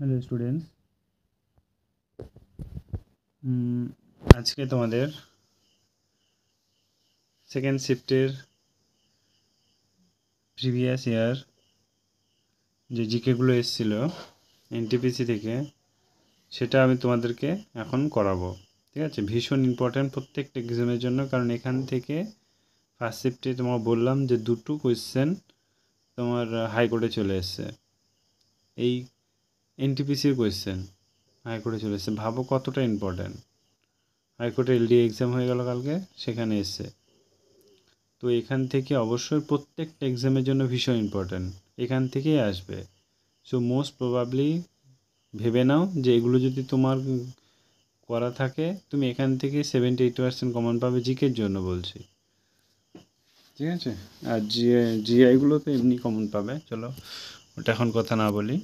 Hello students, আজকে তোমাদের second শিফটের previous year যে জিকেগুলো এসেছিল এনটিপিসি থেকে, সেটা আমি তোমাদেরকে এখন করাবো। ঠিক আছে, ভীষণ ইম্পর্ট্যান্ট প্রত্যেকটা এক্সামের জন্য, কারণ এখান থেকে ফার্স্ট শিফটে তোমার বললাম যে দুটো কোয়েশ্চেন তোমার হাইকোর্টে চলে এসছে। এই এনটিপিসির কোয়েশ্চেন হাইকোর্টে চলে এসছে, ভাবো কতটা ইম্পর্ট্যান্ট। হাইকোর্টে এলডি এক্সাম হয়ে গেল কালকে, সেখানে এসছে। তো এখান থেকে অবশ্যই প্রত্যেকটা এক্সামের জন্য ভীষণ ইম্পর্ট্যান্ট, এখান থেকেই আসবে। সো মোস্ট প্রবাবলি ভেবে নাও যে এগুলো যদি তোমার করা থাকে, তুমি এখান থেকে 78% কমন পাবে জিকের জন্য বলছি। ঠিক আছে, আর জিআইগুলো তো এমনি কমন পাবে, চলো ওটা এখন কথা না বলি।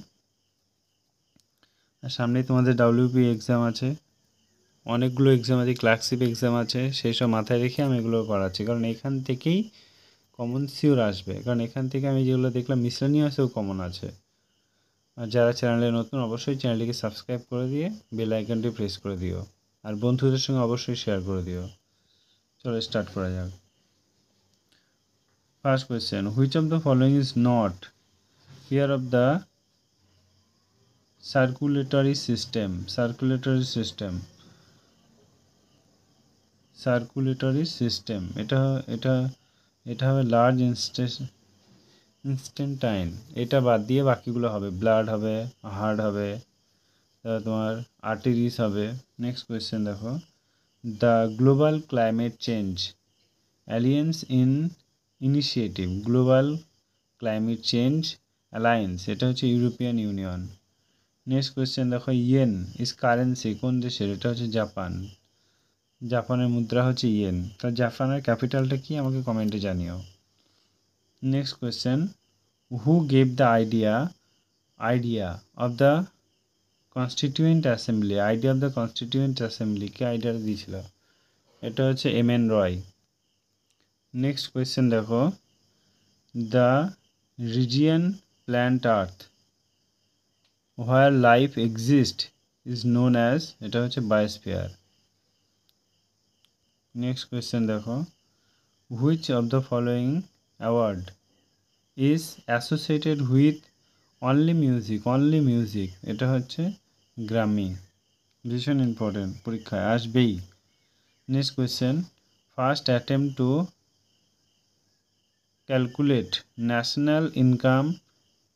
আর সামনেই তোমাদের ডাব্লিউপি এক্সাম আছে, অনেকগুলো এক্সাম আছে, ক্লার্কশিপ এক্সাম আছে, সেই সব মাথায় রেখে আমি এগুলো করাচ্ছি, কারণ এখান থেকেই কমন শিওর আসবে। কারণ এখান থেকে আমি যেগুলো দেখলাম মিসলেনিয়াসেও কমন আছে। আর যারা চ্যানেলে নতুন, অবশ্যই চ্যানেলটিকে সাবস্ক্রাইব করে দিয়ে বেল আইকনটি প্রেস করে দিও, আর বন্ধুদের সঙ্গে অবশ্যই শেয়ার করে দিও। চলো স্টার্ট করা যাক। First question, which of the following is not here of the circulatory system? Circulatory system এটা এটা এটা হবে লার্জ ইনস্ট্যান্টাইন, এটা বাদ দিয়ে বাকিগুলো হবে। ব্লাড হবে, হার্ট হবে, তোমার আর্টারিস হবে। নেক্সট কোয়েশ্চেন দেখো, the global climate change alliance initiative. Global climate change alliance, এটা হচ্ছে ইউরোপিয়ান ইউনিয়ন। নেক্সট কোয়েশ্চেন দেখো, ইয়েন ইজ কারেন্সি কোন দেশের? এটা হচ্ছে জাপান। জাপানের মুদ্রা হচ্ছে ইয়েন। তা জাপানের ক্যাপিটালটা কি আমাকে কমেন্টে জানিও। Next question, who gave the idea of the constituent assembly? Idea of the constituent assembly কে আইডিয়াটা দিয়েছিল? এটা হচ্ছে এমএন রয়। নেক্সট কোয়েশ্চেন দেখো, the region planet earth where life exist is known as, এটা হচ্ছে বায়োস্ফিয়ার। নেক্সট কোয়েশ্চেন দেখো, which of the following award is associated with only music? এটা হচ্ছে গ্রামি। ভীষণ ইম্পর্টেন্ট, পরীক্ষায় আসবেই। Next question, first attempt to calculate national income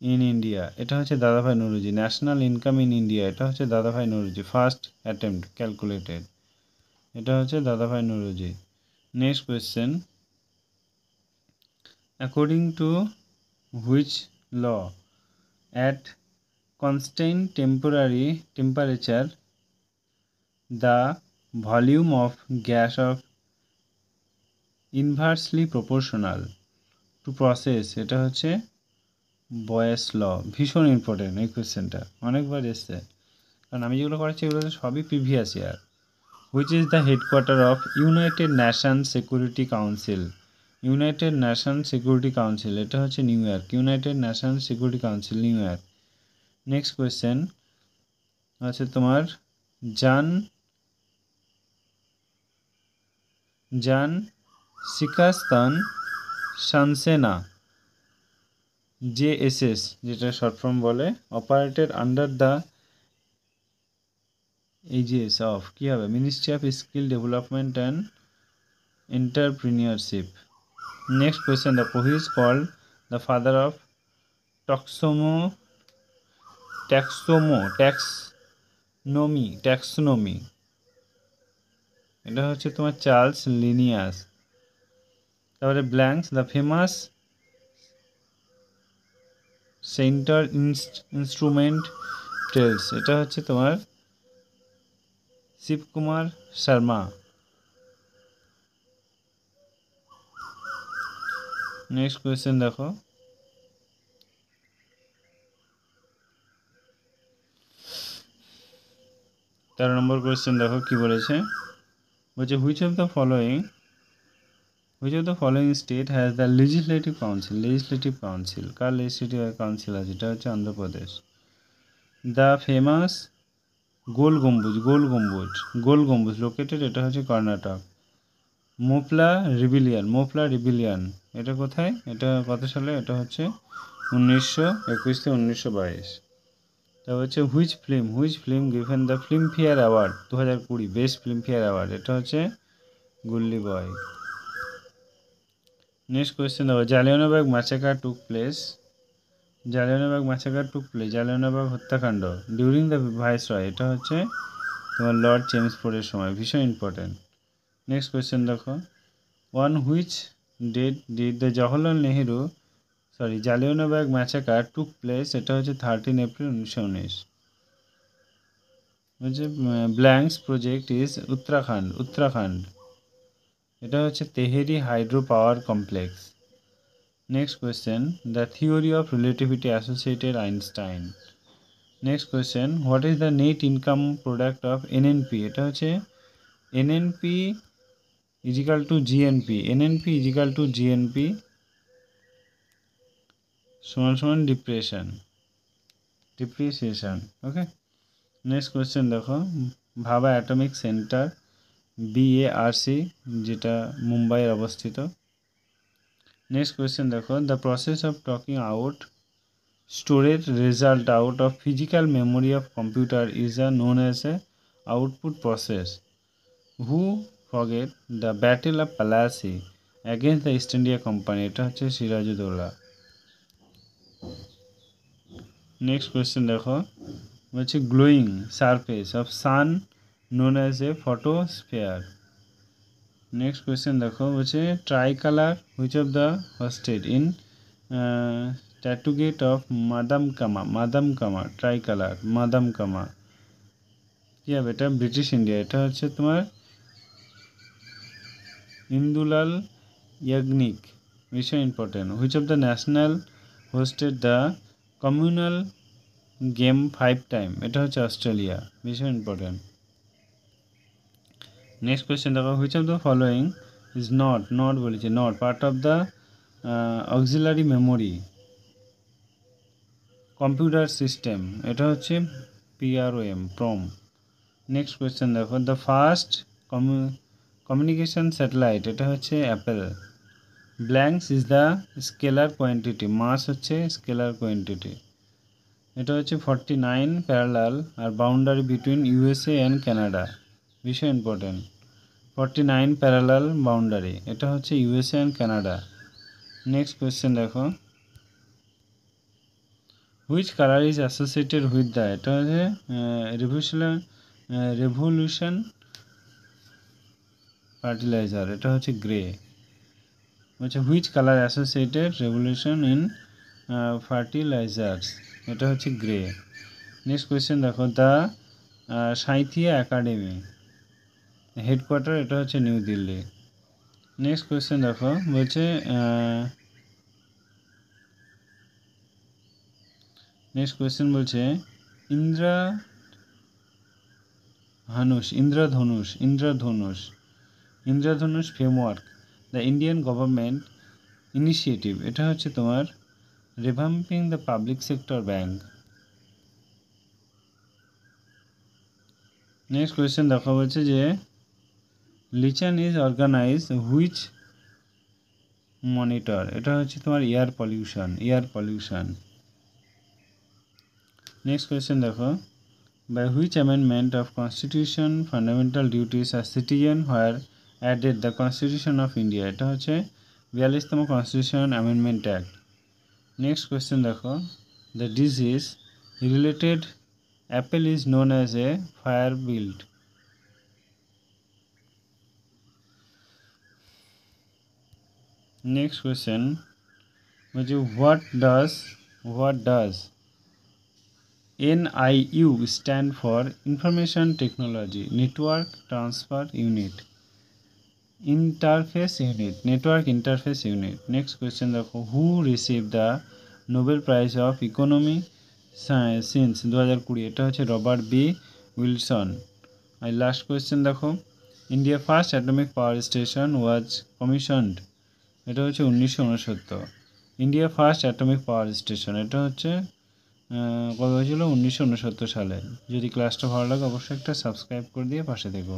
in India? এটা হচ্ছে Dadabhai Naoroji. National income in India, এটা হচ্ছে Dadabhai Naoroji. First attempt calculated, এটা হচ্ছে Dadabhai Naoroji. Next question, according to which law at constant temperature the volume of gas of inversely proportional to pressure? এটা হচ্ছে বয়েস ল। ভীষণ ইম্পর্টেন্ট এই কোয়েশ্চেনটা, অনেকবার এসছে, কারণ আমি যেগুলো করাচ্ছি এগুলো সবই previous year. Which is the headquarter of United Nations Security Council? United Nations Security Council, এটা হচ্ছে New York. United Nations Security Council, New York. Next question হচ্ছে তোমার জান সিকাস্তান সানসেনা জেএসএস, যেটা শর্ট ফর্ম বলে, operated under the aegis of, কী হবে, ministry of skill development and entrepreneurship. Next question, the who is called the father of taxonomy? এটা হচ্ছে তোমার চার্লস লিনিয়াস। তারপরে blanks, the famous center instrument tells, এটা হচ্ছে তোমার শিবকুমার শর্মা। নেক্সট কোয়েশ্চেন দেখো, 13 নম্বর কোয়েশ্চেন দেখো কি বলেছে, বলছে which of the following state has the legislative council? Car legislative council আছে? এটা হচ্ছে অন্ধ্রপ্রদেশ। দ্য ফেমাস গোল গম্বুজ লোকেটেড, এটা হচ্ছে কর্ণাটক। মোপলা রিবিলিয়ান এটা কোথায়, এটা কত সালে, এটা হচ্ছে 1921 থেকে 1922। তারপর হচ্ছে which film given the Filmfare award 2020 best Filmfare award, এটা হচ্ছে গুল্লি বয়। নেক্সট কোয়েশ্চেন দেখো, Jallianwala Bagh massacre took place Jallianwala Bagh হত্যাকাণ্ড ডিউরিং দ্য ভাইসরয়, এটা হচ্ছে তোমার লর্ড চেমসফোর্ডের সময়, ভীষণ ইম্পর্টেন্ট। নেক্সট কোয়েশ্চেন দেখো, on which date did the Jallianwala Bagh massacre took place, এটা হচ্ছে 13 এপ্রিল 1919। হচ্ছে ব্ল্যাঙ্কস প্রজেক্ট ইজ উত্তরাখণ্ড, এটা হচ্ছে Tehri hydro power complex. Next question, the theory of relativity associated Einstein. Next question, what is the net income product of NNP, এটা হচ্ছে NNP is equal two GNP সমান depreciation. ওকে, next question দেখো, ভাবা atomic centre BARC, যেটা মুম্বাইয়ে অবস্থিত। Next question দেখো, the process of talking out storage result out of physical memory of computer is known as A output process. Who forget the battle of প্যালাসি against the east India company, এটা হচ্ছে Sirajuddaulah. Next question দেখো, হচ্ছে glowing surface of San known as A photosphere. Next question দেখো, হচ্ছে try colour which of the hosted in স্ট্যাটুগেট of মাদামকামা try colour মাদামকামা কী হবে, এটা British India, এটা হচ্ছে তোমার ইন্দুলাল ইয়াগনিক, ভীষণ important. Which of the national hosted the communal game 5 time, এটা হচ্ছে অস্ট্রেলিয়া, ভীষণ ইম্পর্টেন্ট। নেক্সট কোয়েশ্চেন দেখো, which of the following is not বলেছে not part of the auxiliary memory computer system, এটা হচ্ছে PROM। নেক্সট কোয়েশ্চেন দেখো, the first communication satellite, এটা হচ্ছে Apple. Blanks is the scalar quantity, mass হচ্ছে scalar quantity, এটা হচ্ছে 49 প্যারালাল আর boundary between USA and Canada, ভীষণ ইম্পর্টেন্ট। 49 প্যারালাল বাউন্ডারি, এটা হচ্ছে USA and Canada. Next question দেখো, which colour is associated with the, এটা হচ্ছে রেভলিউশন ফার্টিলাইজার, এটা হচ্ছে গ্রে। হচ্ছে which colour associated revolution in fertilisers, এটা হচ্ছে গ্রে। নেক্সট কোয়েশ্চেন দেখো, দ্য সাঁইথিয়া একাডেমি হেডকোয়ার্টার, এটা হচ্ছে নিউ দিল্লি। নেক্সট কোয়েশ্চেন দেখো, বলছে Indradhanush framework the Indian government initiative, এটা হচ্ছে তোমার revamping the public sector bank. Next question দেখা বলছে যে লিচান ইজ অর্গানাইজ হুইচ মনিটর, এটা হচ্ছে তোমার এয়ার পলিউশন। নেক্সট কোয়েশ্চেন দেখো, by which amendment of constitution fundamental duties are citizen where added the constitution of India, এটা হচ্ছে 42তম constitution amendment act. Next question দেখো, the disease related apple is known as a fire blight. Next question বলছে what does NIU stand for Information Technology Network Transfer Unit Network Interface Unit. Next question দেখো, who received the Nobel Prize of Economy since 2020, এটা হচ্ছে Robert B Wilson. আর last question দেখো, India first atomic power station was commissioned, এটা হচ্ছে 1969। India first atomic power station, এটা হচ্ছে কবে হয়েছিল 1969 সালে। যদি ক্লাসটা ভালো লাগে অবশ্যই একটা সাবস্ক্রাইব করে দিয়ে পাশে থেকো।